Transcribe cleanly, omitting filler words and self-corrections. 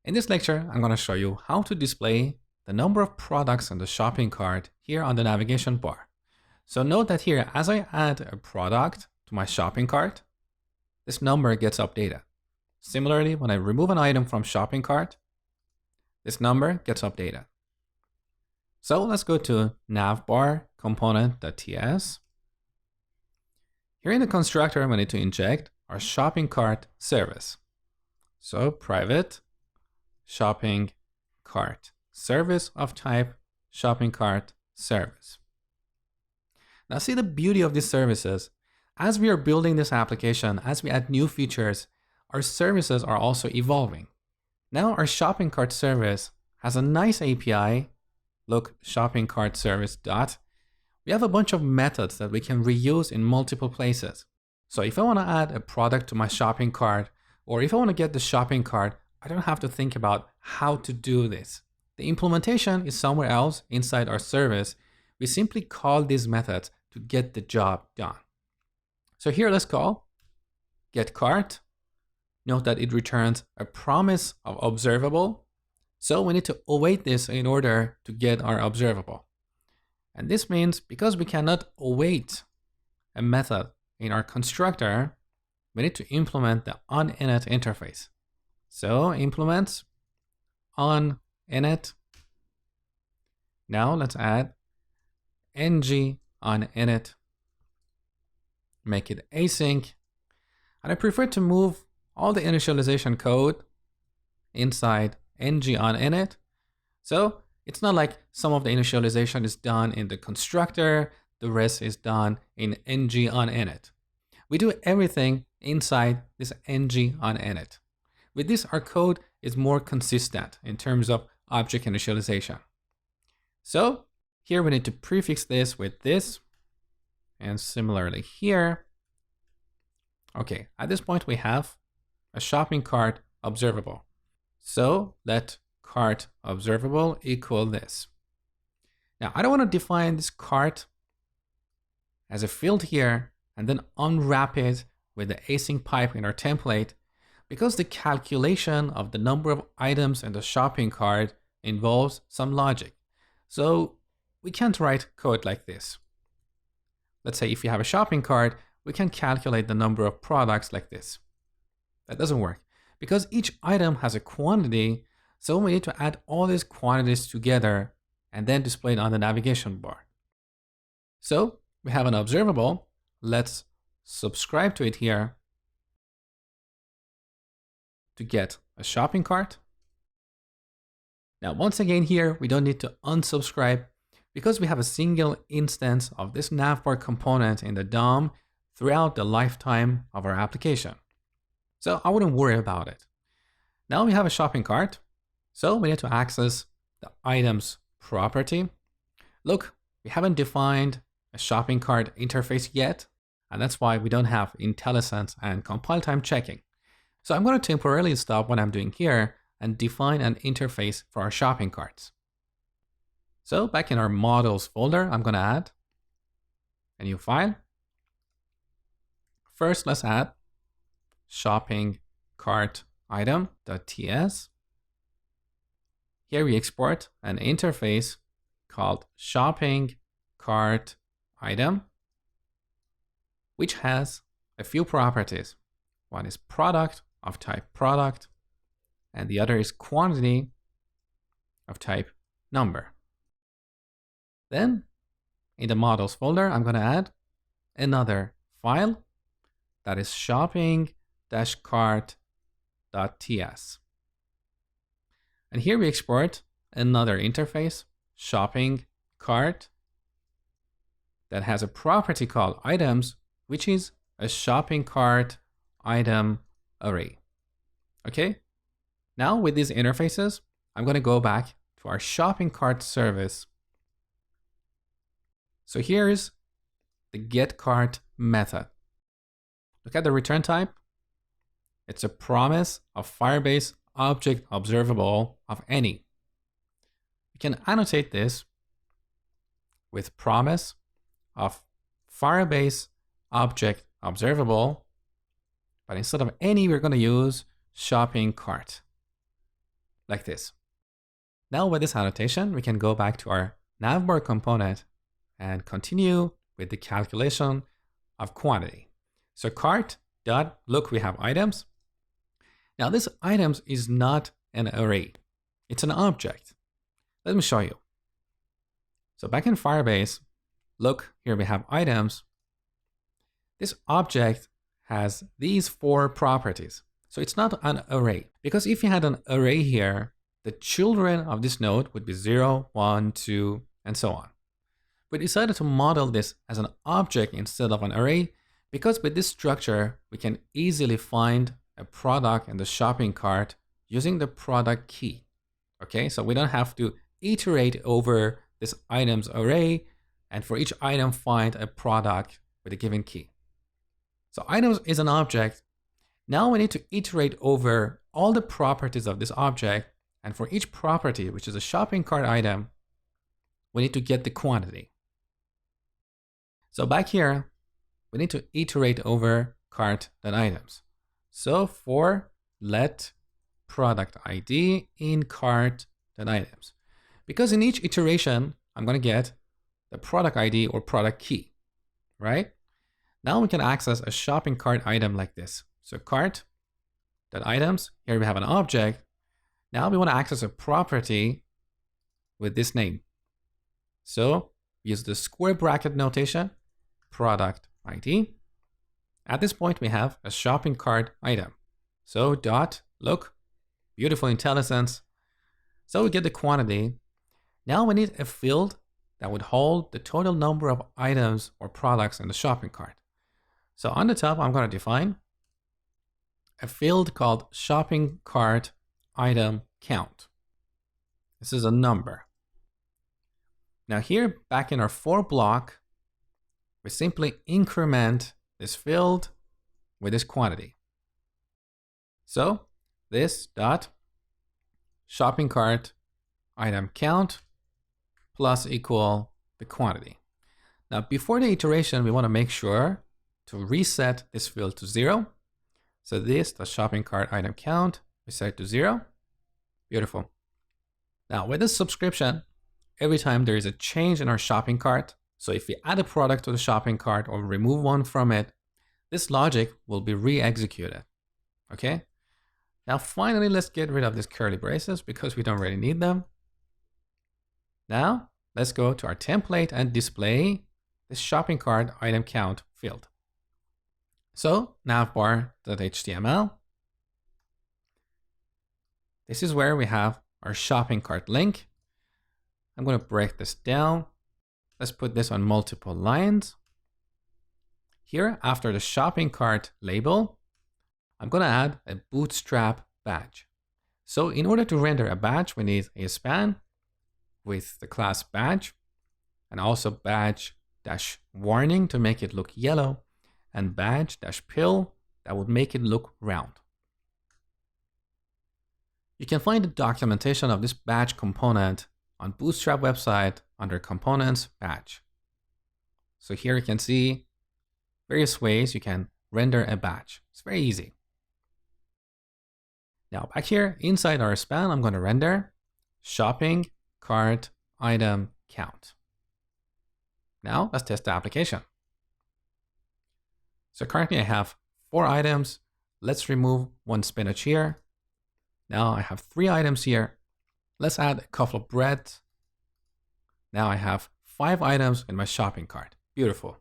In this lecture, I'm going to show you how to display the number of products in the shopping cart here on the navigation bar. So note that here, as I add a product to my shopping cart, this number gets updated. Similarly, when I remove an item from shopping cart, this number gets updated. So let's go to navbar component.ts. Here in the constructor, we need to inject our shopping cart service. So private shopping cart service of type shopping cart service. Now see the beauty of these services. As we are building this application, as we add new features, our services are also evolving. Now our shopping cart service has a nice API. Look, shopping cart service dot. We have a bunch of methods that we can reuse in multiple places. So if I want to add a product to my shopping cart, or if I want to get the shopping cart, I don't have to think about how to do this. The implementation is somewhere else inside our service. We simply call these methods to get the job done. So here let's call get cart. Note that it returns a promise of observable. So we need to await this in order to get our observable. And this means because we cannot await a method in our constructor, we need to implement the onInit interface. So implement onInit. Now let's add ng onInit. Make it async. And I prefer to move all the initialization code inside ng onInit. So it's not like some of the initialization is done in the constructor, the rest is done in ng onInit. We do everything inside this ng onInit. With this, our code is more consistent in terms of object initialization. So here we need to prefix this with this, and similarly here. Okay, at this point we have a shopping cart observable. So let cart observable equal this. Now I don't want to define this cart as a field here and then unwrap it with the async pipe in our template, because the calculation of the number of items in the shopping cart involves some logic. So we can't write code like this. Let's say if you have a shopping cart, we can calculate the number of products like this. That doesn't work because each item has a quantity. So we need to add all these quantities together and then display it on the navigation bar. So we have an observable. Let's subscribe to it here to get a shopping cart. Now, once again here, we don't need to unsubscribe because we have a single instance of this navbar component in the DOM throughout the lifetime of our application. So I wouldn't worry about it. Now we have a shopping cart. So we need to access the items property. Look, we haven't defined a shopping cart interface yet, and that's why we don't have IntelliSense and compile time checking. So I'm going to temporarily stop what I'm doing here and define an interface for our shopping carts. So back in our models folder, I'm going to add a new file. First, let's add shopping cart item.ts. Here we export an interface called shopping cart item, which has a few properties. One is product of type product, and the other is quantity of type number. Then in the models folder, I'm going to add another file that is shopping-cart.ts. And here we export another interface, shopping cart, that has a property called items, which is a shopping cart item array. Okay. Now with these interfaces, I'm going to go back to our shopping cart service. So here's the get cart method. Look at the return type. It's a promise of Firebase object observable of any. You can annotate this with promise of Firebase object observable, but instead of any, we're going to use shopping cart. like this. Now with this annotation, we can go back to our Navbar component and continue with the calculation of quantity. So cart dot look, we have items. Now this items is not an array. It's an object. Let me show you. So back in Firebase, look, here we have items. This object has these 4 properties. So it's not an array, because if you had an array here, the children of this node would be 0, 1, 2, and so on. We decided to model this as an object instead of an array, because with this structure, we can easily find a product in the shopping cart using the product key. Okay, so we don't have to iterate over this items array and for each item find a product with a given key. So items is an object. Now we need to iterate over all the properties of this object, and for each property, which is a shopping cart item, we need to get the quantity. So back here, we need to iterate over cart.items. So for let product ID in cart.items. Because in each iteration, I'm going to get the product ID or product key, right? Now we can access a shopping cart item like this. So cart.items, here we have an object. Now we want to access a property with this name. So use the square bracket notation, product ID. At this point, we have a shopping cart item. So dot look, beautiful IntelliSense. So we get the quantity. Now we need a field that would hold the total number of items or products in the shopping cart. So on the top, I'm going to define a field called shopping cart item count. This is a number. Now here, back in our for block, we simply increment this field with this quantity. So this dot shopping cart item count plus equal the quantity. Now before the iteration, we want to make sure to reset this field to 0. So this, the shopping cart item count, we set it to 0. Beautiful. Now with this subscription, every time there is a change in our shopping cart, so if we add a product to the shopping cart or remove one from it, this logic will be re-executed. Okay? Now finally, let's get rid of these curly braces because we don't really need them. Now let's go to our template and display this shopping cart item count field. So navbar.html. This is where we have our shopping cart link. I'm going to break this down. Let's put this on multiple lines. Here, after the shopping cart label, I'm going to add a bootstrap badge. So in order to render a badge, we need a span with the class badge and also badge-warning to make it look yellow and badge-pill that would make it look round. You can find the documentation of this badge component on Bootstrap website under Components Badge. So here you can see various ways you can render a badge. It's very easy. Now back here inside our span, I'm going to render shopping cart item count. Now let's test the application. So currently I have 4 items. Let's remove 1 spinach here. Now I have 3 items here. Let's add a couple of bread. Now I have 5 items in my shopping cart. Beautiful.